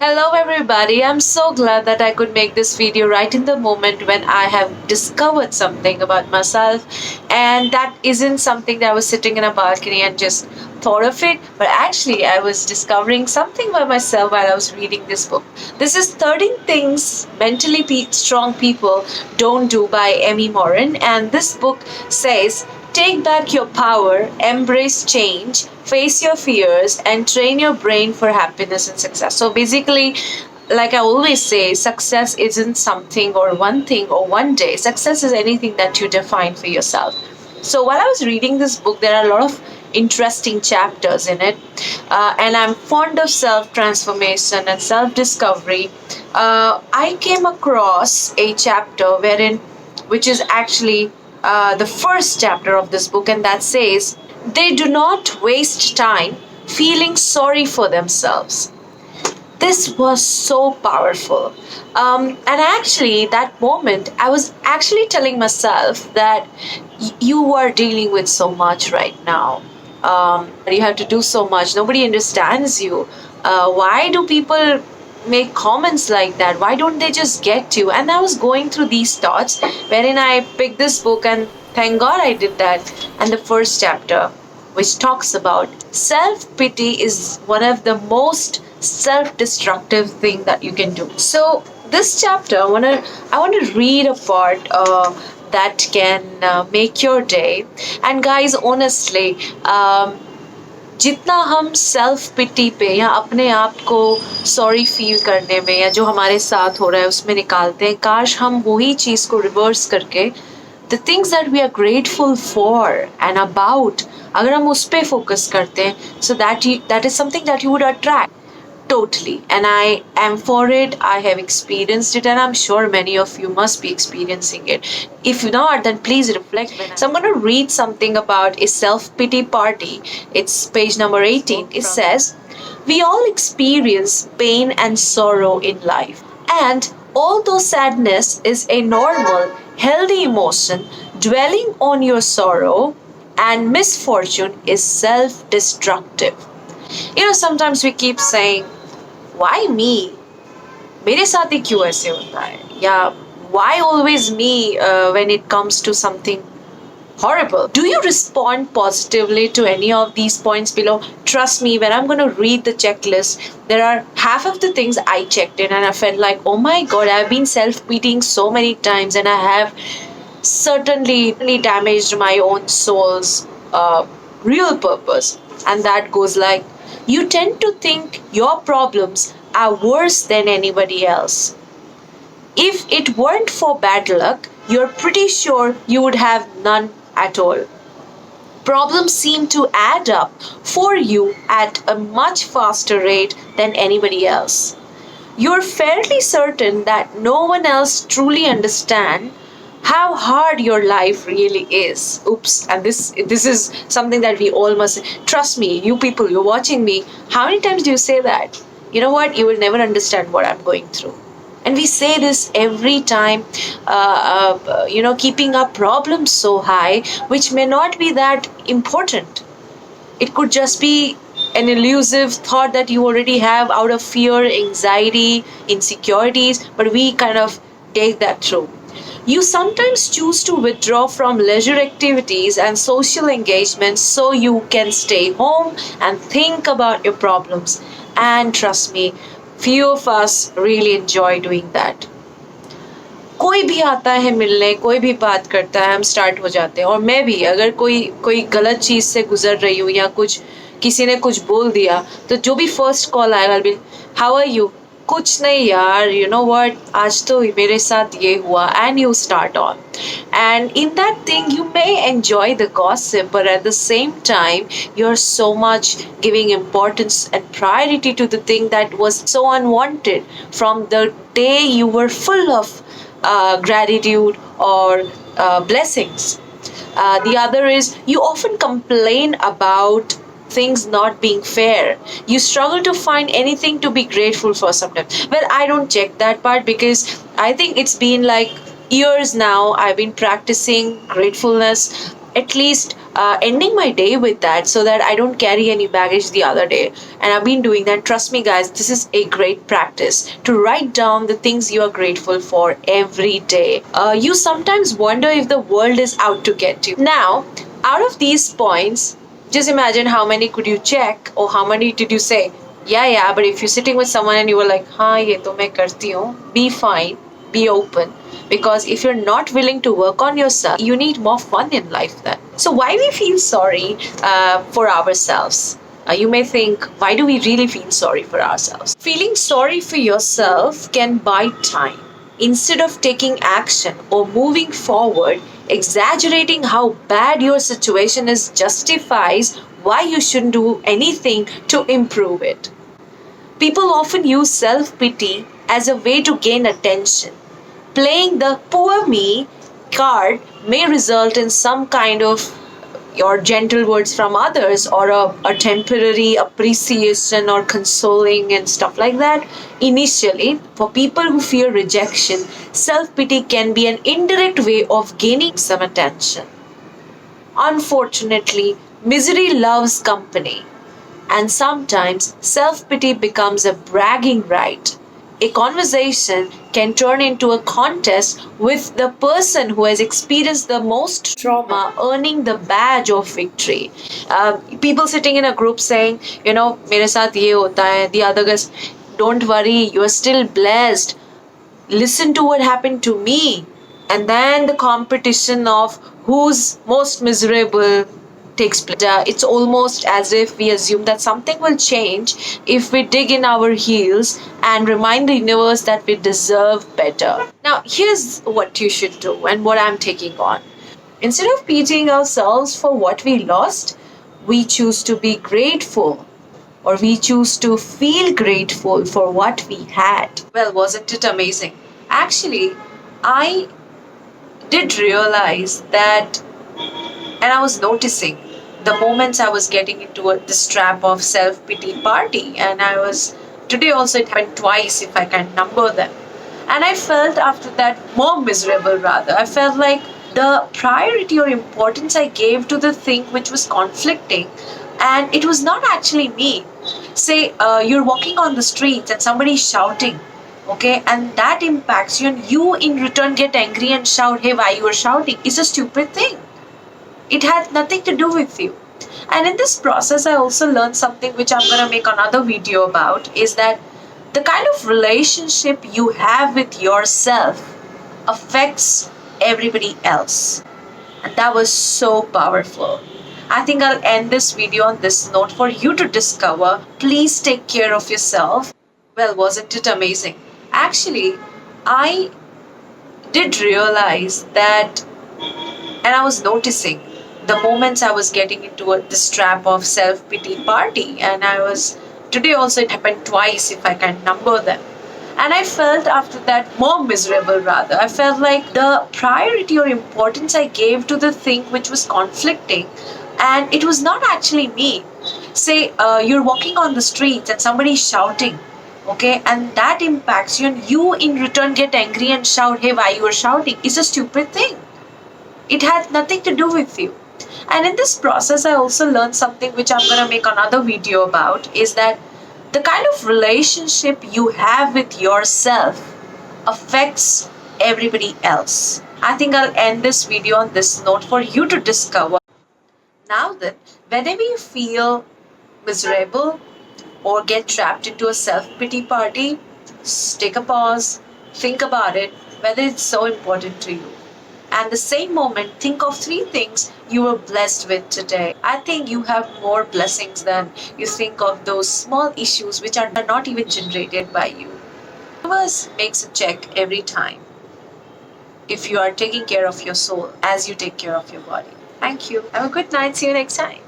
Hello everybody, I'm so glad that I could make this video right in the moment when I have discovered something about myself, and that isn't something that I was sitting in a balcony and just thought of it, but actually I was discovering something by myself while I was reading this book. This is 13 Things Mentally Strong People Don't Do by Morin, and this book says take back your power, embrace change, face your fears, and train your brain for happiness and success. So basically, like I always say, success isn't something or one thing or one day. Success is anything that you define for yourself. So while I was reading this book, there are a lot of interesting chapters in it, and I'm fond of self transformation and self discovery. I came across a chapter which is actually the first chapter of this book, and that says, they do not waste time feeling sorry for themselves. This was so powerful. And actually, that moment, I was actually telling myself that you are dealing with so much right now. You have to do so much. Nobody understands you. Why do people make comments like that? Why don't they just get you? And I was going through these thoughts, wherein I picked this book, and thank God I did that. And the first chapter, which talks about self pity, is one of the most self destructive thing that you can do. So this chapter, I want to read a part that can make your day. And guys, honestly, जितना हम self पिटी पे या अपने आप को sorry feel करने में या जो हमारे साथ हो रहा है उसमें निकालते हैं, काश हम वही चीज़ को रिवर्स करके the things that we are grateful for and about, अगर हम उस पर फोकस करते हैं, so that is something that you would attract. Totally. And I am for it. I have experienced it, and I'm sure many of you must be experiencing it. If not, then please reflect. So I'm going to read something about a self pity party. It's page number 18. It says, we all experience pain and sorrow in life. And although sadness is a normal, healthy emotion, dwelling on your sorrow and misfortune is self destructive. Sometimes we keep saying, why me? मेरे साथ ही क्यों ऐसे होता है? या why always me when it comes to something horrible? Do you respond positively to any of these points below? Trust me, when I'm going to read the checklist, there are half of the things I checked in and I felt like, oh my God, I've been self-pitying so many times, and I have certainly damaged my own soul's real purpose. And that goes like, you tend to think your problems are worse than anybody else. If it weren't for bad luck, you're pretty sure you would have none at all. Problems seem to add up for you at a much faster rate than anybody else. You're fairly certain that no one else truly understands how hard your life really is. Oops. And this is something that we all must trust me. You people, you're watching me. How many times do you say that? You know what? You will never understand what I'm going through. And we say this every time, keeping our problems so high, which may not be that important. It could just be an elusive thought that you already have out of fear, anxiety, insecurities, but we kind of take that through. You sometimes choose to withdraw from leisure activities and social engagements so you can stay home and think about your problems. And trust me, few of us really enjoy doing that. कोई भी आता है मिलने, कोई भी बात करता है, हम स्टार्ट हो जाते हैं. और मैं भी, अगर कोई गलत चीज़ से गुजर रही हूँ या कुछ किसी ने कुछ बोल दिया, तो जो भी फर्स्ट कॉल आएगा, हाउ आर यू? कुछ नहीं यार, you know what, आज तो मेरे साथ ये हुआ, and you start on. And in that thing, you may enjoy the gossip, but at the same time, you're so much giving importance and priority to the thing that was so unwanted from the day you were full of gratitude or blessings. The other is, you often complain about things not being fair. You struggle to find anything to be grateful for sometimes. Well, I don't check that part because I think it's been like years now I've been practicing gratefulness. At least ending my day with that so that I don't carry any baggage the other day. And I've been doing that. Trust me, guys, this is a great practice to write down the things you are grateful for every day. You sometimes wonder if the world is out to get you. Now, out of these points, just imagine how many could you check or how many did you say, yeah, but if you're sitting with someone and you were like, हाँ ये तो मैं करती हूँ, be fine, be open. Because if you're not willing to work on yourself, you need more fun in life then. So why we feel sorry for ourselves? You may think, why do we really feel sorry for ourselves? Feeling sorry for yourself can buy time. Instead of taking action or moving forward, exaggerating how bad your situation is justifies why you shouldn't do anything to improve it. People often use self-pity as a way to gain attention. Playing the poor me card may result in some kind of your gentle words from others or a temporary appreciation or consoling and stuff like that. Initially, for people who fear rejection, self-pity can be an indirect way of gaining some attention. Unfortunately, misery loves company, and sometimes self-pity becomes a bragging right. A conversation can turn into a contest with the person who has experienced the most trauma earning the badge of victory. People sitting in a group saying, मेरे साथ ये होता है. The other goes, don't worry, you are still blessed. Listen to what happened to me. And then the competition of who's most miserable takes place. It's almost as if we assume that something will change if we dig in our heels and remind the universe that we deserve better. Now, here's what you should do and what I'm taking on. Instead of pitying ourselves for what we lost, we choose to be grateful, or we choose to feel grateful for what we had. Well, wasn't it amazing? Actually, I did realize that, and I was noticing the moments I was getting into this trap of self-pity party, and today also it happened twice if I can number them. And I felt after that more miserable rather. I felt like the priority or importance I gave to the thing which was conflicting, and it was not actually me. Say, you're walking on the streets and somebody's shouting, okay, and that impacts you, and you in return get angry and shout, hey, why you are shouting? It's a stupid thing. It had nothing to do with you. And in this process, I also learned something which I'm going to make another video about, is that the kind of relationship you have with yourself affects everybody else. And that was so powerful. I think I'll end this video on this note for you to discover. Please take care of yourself. Well, wasn't it amazing? Actually, I did realize that, and I was noticing the moments I was getting into this trap of self-pity party, and today also it happened twice if I can number them. And I felt after that more miserable rather. I felt like the priority or importance I gave to the thing which was conflicting, and it was not actually me. Say, you're walking on the streets and somebody's shouting, okay, and that impacts you, and you in return get angry and shout, hey, why you are shouting? It's a stupid thing. It had nothing to do with you. And in this process, I also learned something which I'm going to make another video about, is that the kind of relationship you have with yourself affects everybody else. I think I'll end this video on this note for you to discover. Now then, whenever you feel miserable or get trapped into a self-pity party, take a pause, think about it, whether it's so important to you. And the same moment, think of 3 things you were blessed with today. I think you have more blessings than you think of those small issues which are not even generated by you. The universe makes a check every time if you are taking care of your soul as you take care of your body. Thank you. Have a good night. See you next time.